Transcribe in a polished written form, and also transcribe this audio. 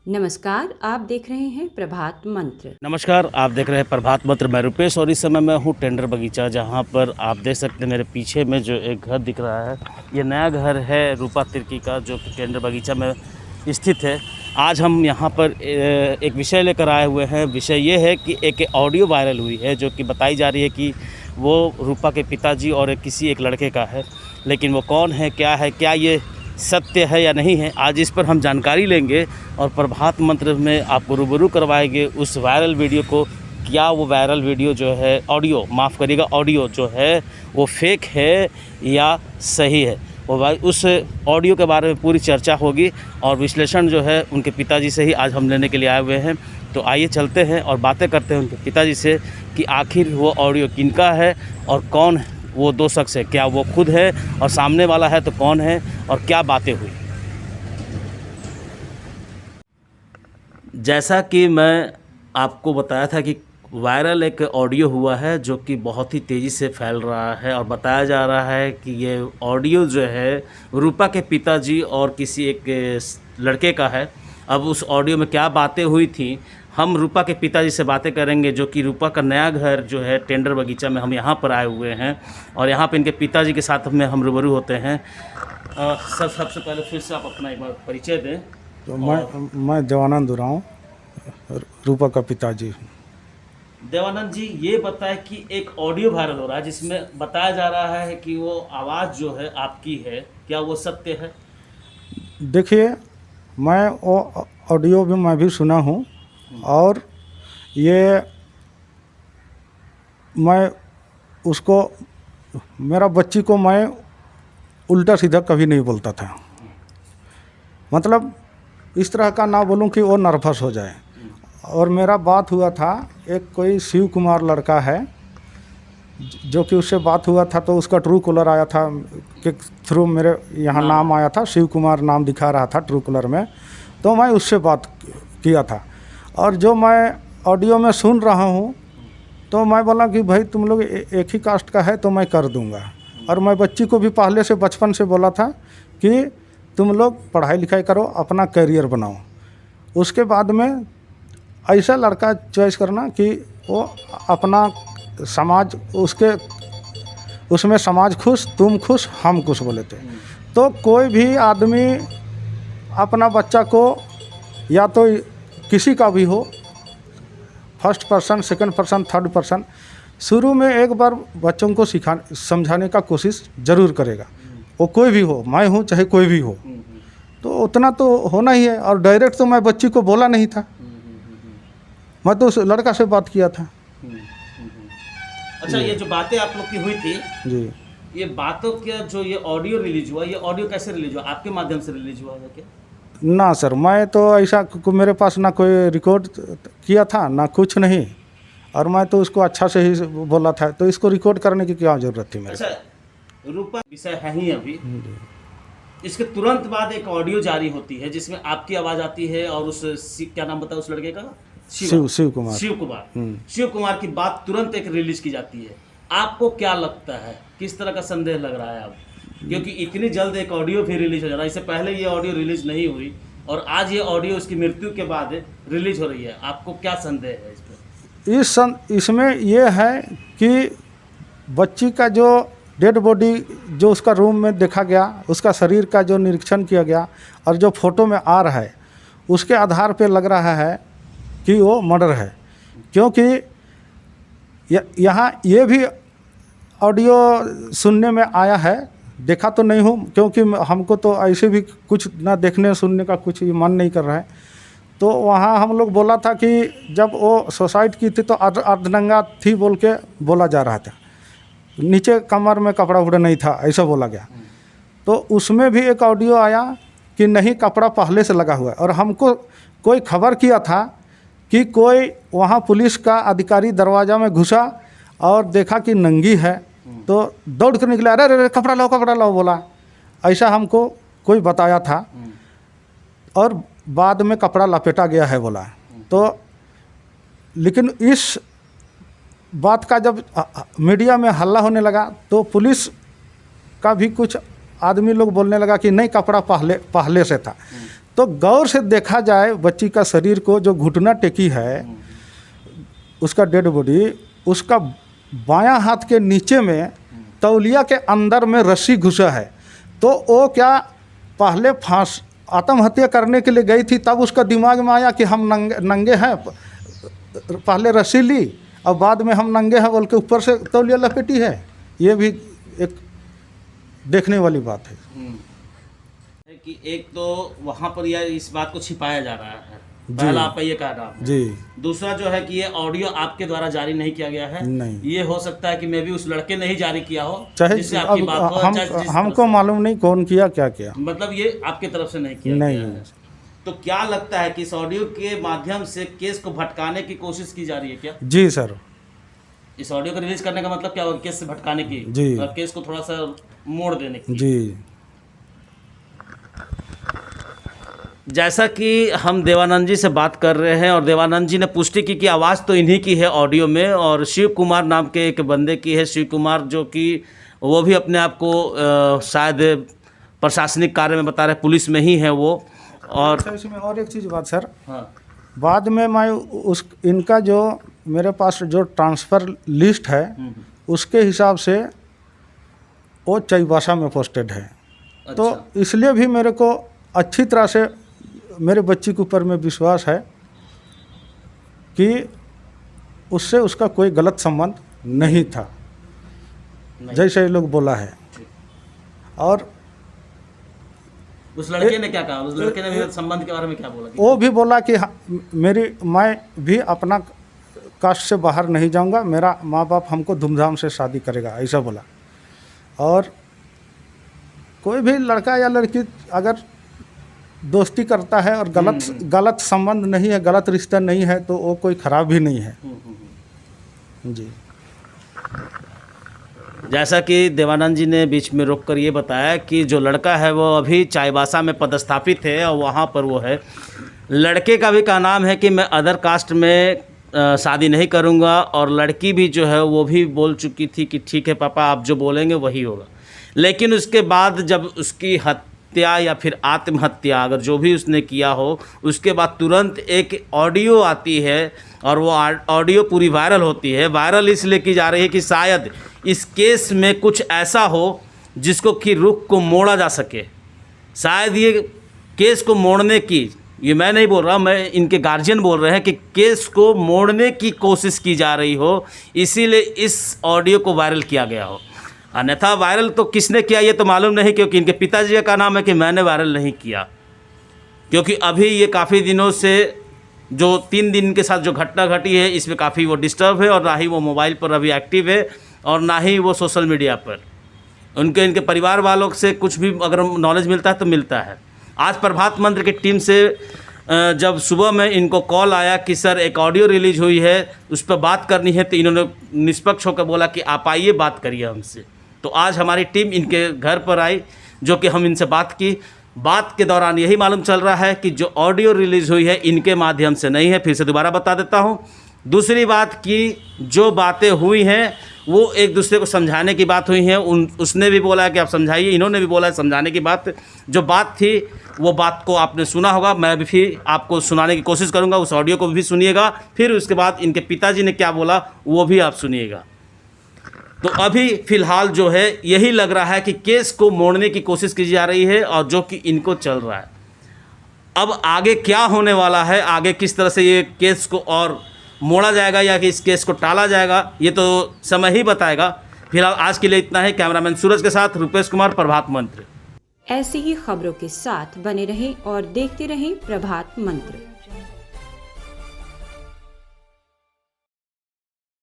नमस्कार, आप देख रहे हैं प्रभात मंत्र। नमस्कार, आप देख रहे हैं प्रभात मंत्र। मैं रुपेश और इस समय मैं हूँ टेंडर बगीचा, जहाँ पर आप देख सकते हैं मेरे पीछे में जो एक घर दिख रहा है, ये नया घर है रूपा तिर्की का, जो कि टेंडर बगीचा में स्थित है। आज हम यहाँ पर एक विषय लेकर आए हुए हैं। विषय ये है कि एक ऑडियो वायरल हुई है, जो कि बताई जा रही है कि वो रूपा के पिताजी और किसी एक लड़के का है, लेकिन वो कौन है, क्या ये सत्य है या नहीं है, आज इस पर हम जानकारी लेंगे और प्रभात मंत्र में आपको रूबरू करवाएंगे उस वायरल वीडियो को। क्या वो वायरल वीडियो जो है, ऑडियो माफ़ करिएगा, ऑडियो जो है वो फेक है या सही है, वो उस ऑडियो के बारे में पूरी चर्चा होगी और विश्लेषण जो है उनके पिताजी से ही आज हम लेने के लिए आए हुए हैं। तो आइए चलते हैं और बातें करते हैं उनके पिताजी से कि आखिर वो ऑडियो किनका है और कौन है वो दो शख्स है, क्या वो खुद है और सामने वाला है तो कौन है और क्या बातें हुई। जैसा कि मैं आपको बताया था कि वायरल एक ऑडियो हुआ है जो कि बहुत ही तेज़ी से फैल रहा है और बताया जा रहा है कि ये ऑडियो जो है रूपा के पिताजी और किसी एक लड़के का है। अब उस ऑडियो में क्या बातें हुई थी, हम रूपा के पिताजी से बातें करेंगे, जो कि रूपा का नया घर जो है टेंडर बगीचा में हम यहाँ पर आए हुए हैं और यहाँ पे इनके पिताजी के साथ में हम रूबरू होते हैं। सर, सबसे पहले फिर से आप अपना एक बार परिचय दें। तो मैं देवानंद उरांव, रूपा का पिताजी हूँ। देवानंद जी, ये बताएं कि एक ऑडियो वायरल हो रहा है जिसमें बताया जा रहा है कि वो आवाज़ जो है आपकी है, क्या वो सत्य है? देखिए, मैं वो ऑडियो भी मैं भी सुना हूँ और ये मैं उसको, मेरा बच्ची को मैं उल्टा सीधा कभी नहीं बोलता था। मतलब इस तरह का ना बोलूं कि वो नर्वस हो जाए। और मेरा बात हुआ था, एक कोई शिव कुमार लड़का है जो कि उससे बात हुआ था, तो उसका ट्रू कॉलर आया था के थ्रू मेरे यहाँ नाम आया था, शिव कुमार नाम दिखा रहा था ट्रू कॉलर में, तो मैं उससे बात किया था। और जो मैं ऑडियो में सुन रहा हूँ तो मैं बोला कि भाई तुम लोग एक ही कास्ट का है तो मैं कर दूँगा। और मैं बच्ची को भी पहले से बचपन से बोला था कि तुम लोग पढ़ाई लिखाई करो, अपना करियर बनाओ, उसके बाद में ऐसा लड़का चॉइस करना कि वो अपना समाज, उसमें समाज खुश, तुम खुश, हम खुश बोले थे। तो कोई भी आदमी अपना बच्चा को, या तो किसी का भी हो, first person, second person, third person, शुरू में एक बार बच्चों को समझाने का कोशिश ज़रूर करेगा। वो कोई भी हो, मैं हूँ चाहे कोई भी हो, तो उतना तो होना ही है। और डायरेक्ट तो मैं बच्ची को बोला नहीं था, मैं तो उस लड़का से बात किया था। अच्छा, ये जो बातें आप लोग की हुई थी जी, ये बातों का जो ये ऑडियो रिलीज हुआ, ये ऑडियो कैसे रिलीज हुआ? आपके माध्यम से रिलीज हुआ है क्या? ना सर, मैं तो ऐसा मेरे पास ना कोई रिकॉर्ड किया था ना कुछ नहीं, और मैं तो उसको अच्छा से ही बोला था, तो इसको रिकॉर्ड करने की क्या ज़रूरत थी मेरे? अच्छा, रूपा विषय है ही अभी, इसके तुरंत बाद एक ऑडियो जारी होती है जिसमें आपकी आवाज़ आती है और उस क्या नाम बताया उस लड़के का? शिव कुमार। शिव कुमार की बात तुरंत एक रिलीज की जाती है। आपको क्या लगता है, किस तरह का संदेह लग रहा है आपको? क्योंकि इतनी जल्द एक ऑडियो फिर रिलीज हो जा रहा है, इससे पहले ये ऑडियो रिलीज नहीं हुई और आज ये ऑडियो उसकी मृत्यु के बाद रिलीज हो रही है। आपको क्या संदेह है इस पर? इसमें यह है कि बच्ची का जो डेड बॉडी जो उसका रूम में देखा गया, उसका शरीर का जो निरीक्षण किया गया और जो फोटो में आ रहा है, उसके आधार पे लग रहा है कि वो मर्डर है। क्योंकि यहाँ ये भी ऑडियो सुनने में आया है, देखा तो नहीं हूँ क्योंकि हमको तो ऐसे भी कुछ ना देखने सुनने का कुछ मन नहीं कर रहा है। तो वहाँ हम लोग बोला था कि जब वो सुसाइड की थी तो अर्धनंगा थी बोल के बोला जा रहा था, नीचे कमर में कपड़ा वपड़ा नहीं था, ऐसा बोला गया। तो उसमें भी एक ऑडियो आया कि नहीं, कपड़ा पहले से लगा हुआ है। और हमको कोई खबर किया था कि कोई वहाँ पुलिस का अधिकारी दरवाज़ा में घुसा और देखा कि नंगी है, तो दौड़ कर निकला, अरे अरे कपड़ा लाओ बोला, ऐसा हमको कोई बताया था। और बाद में कपड़ा लपेटा गया है बोला। तो लेकिन इस बात का जब मीडिया में हल्ला होने लगा तो पुलिस का भी कुछ आदमी लोग बोलने लगा कि नहीं, कपड़ा पहले से था। तो गौर से देखा जाए बच्ची का शरीर को, जो घुटना टेकी है उसका डेड बॉडी, उसका बायां हाथ के नीचे में तौलिया के अंदर में रस्सी घुसा है। तो वो क्या पहले आत्महत्या करने के लिए गई थी, तब उसका दिमाग में आया कि हम नंगे हैं, पहले रस्सी ली और बाद में हम नंगे हैं बोल के ऊपर से तौलिया लपेटी है। ये भी एक देखने वाली बात है कि एक तो वहाँ पर यह इस बात को छिपाया जा रहा है, पहला आपका ये कहना है जी। दूसरा जो है कि ये ऑडियो आपके द्वारा जारी नहीं किया गया है। नहीं, ये हो सकता है कि मैं भी उस लड़के ने ही जारी किया हो, चाहे जिससे आपकी बात हो, हमको मालूम नहीं कौन किया क्या किया, मतलब ये आपके तरफ से नहीं किया नहीं गया है। तो क्या लगता है कि इस ऑडियो के माध्यम से केस को भटकाने की कोशिश की जा रही है क्या? जी सर। इस ऑडियो को रिलीज करने का मतलब क्या होगा? केस से भटकाने की जी, और केस को थोड़ा सा मोड़ देने की। जी। जैसा कि हम देवानंद जी से बात कर रहे हैं और देवानंद जी ने पुष्टि की कि आवाज़ तो इन्हीं की है ऑडियो में, और शिव कुमार नाम के एक बंदे की है। शिव कुमार जो कि वो भी अपने आप को शायद प्रशासनिक कार्य में बता रहे, पुलिस में ही है वो। और इसमें और एक चीज़ बात सर, हाँ, बाद में मैं इनका जो मेरे पास जो ट्रांसफ़र लिस्ट है उसके हिसाब से वो चाईबासा में पोस्टेड है। अच्छा। तो इसलिए भी मेरे को अच्छी तरह से मेरे बच्ची के ऊपर में विश्वास है कि उससे उसका कोई गलत संबंध नहीं था, जैसे ये लोग बोला है। और उस लड़के ने क्या कहा? उस लड़के ने भी संबंध के बारे में क्या बोला? वो भी बोला कि मैं भी अपना कास्ट से बाहर नहीं जाऊंगा, मेरा माँ बाप हमको धूमधाम से शादी करेगा, ऐसा बोला। और कोई भी लड़का या लड़की अगर दोस्ती करता है और गलत संबंध नहीं है, गलत रिश्ता नहीं है, तो वो कोई ख़राब भी नहीं है। जी। जैसा कि देवानंद जी ने बीच में रोक कर ये बताया कि जो लड़का है वो अभी चाईबासा में पदस्थापित है और वहाँ पर वो है। लड़के का भी का नाम है कि मैं अदर कास्ट में शादी नहीं करूँगा, और लड़की भी जो है वो भी बोल चुकी थी कि ठीक है पापा, आप जो बोलेंगे वही होगा। लेकिन उसके बाद जब उसकी हत्या या फिर आत्महत्या, अगर जो भी उसने किया हो, उसके बाद तुरंत एक ऑडियो आती है और वो ऑडियो पूरी वायरल होती है। वायरल इसलिए की जा रही है कि शायद इस केस में कुछ ऐसा हो जिसको कि रुख को मोड़ा जा सके। शायद ये केस को मोड़ने की, ये मैं नहीं बोल रहा, मैं इनके गार्जियन बोल रहे हैं कि केस को मोड़ने की कोशिश की जा रही हो, इसीलिए इस ऑडियो को वायरल किया गया हो। अन्यथा वायरल तो किसने किया ये तो मालूम नहीं, क्योंकि इनके पिताजी का नाम है कि मैंने वायरल नहीं किया। क्योंकि अभी ये काफ़ी दिनों से जो 3 दिन के साथ जो घटना घटी है, इसमें काफ़ी वो डिस्टर्ब है, और ना ही वो मोबाइल पर अभी एक्टिव है और ना ही वो सोशल मीडिया पर। इनके परिवार वालों से कुछ भी अगर नॉलेज मिलता है तो मिलता है। आज प्रभात मंत्र की टीम से जब सुबह में इनको कॉल आया कि सर एक ऑडियो रिलीज हुई है, उस पर बात करनी है, तो इन्होंने निष्पक्ष होकर बोला कि आप आइए बात करिए हमसे। तो आज हमारी टीम इनके घर पर आई, जो कि हम इनसे बात की। बात के दौरान यही मालूम चल रहा है कि जो ऑडियो रिलीज़ हुई है इनके माध्यम से नहीं है। फिर से दोबारा बता देता हूँ। दूसरी बात कि जो बातें हुई हैं वो एक दूसरे को समझाने की बात हुई है। उसने भी बोला है कि आप समझाइए, इन्होंने भी बोला है समझाने की बात। जो बात थी वो बात को आपने सुना होगा, मैं भी फिर आपको सुनाने की कोशिश करूँगा। उस ऑडियो को भी सुनिएगा, फिर उसके बाद इनके पिताजी ने क्या बोला वो भी आप सुनिएगा। तो अभी फ़िलहाल जो है यही लग रहा है कि केस को मोड़ने की कोशिश की जा रही है, और जो कि इनको चल रहा है। अब आगे क्या होने वाला है, आगे किस तरह से ये केस को और मोड़ा जाएगा या कि इस केस को टाला जाएगा, ये तो समय ही बताएगा। फिलहाल आज के लिए इतना है। कैमरामैन सूरज के साथ रुपेश कुमार, प्रभात मंत्र। ऐसी ही खबरों के साथ बने रहें और देखते रहें प्रभात मंत्र।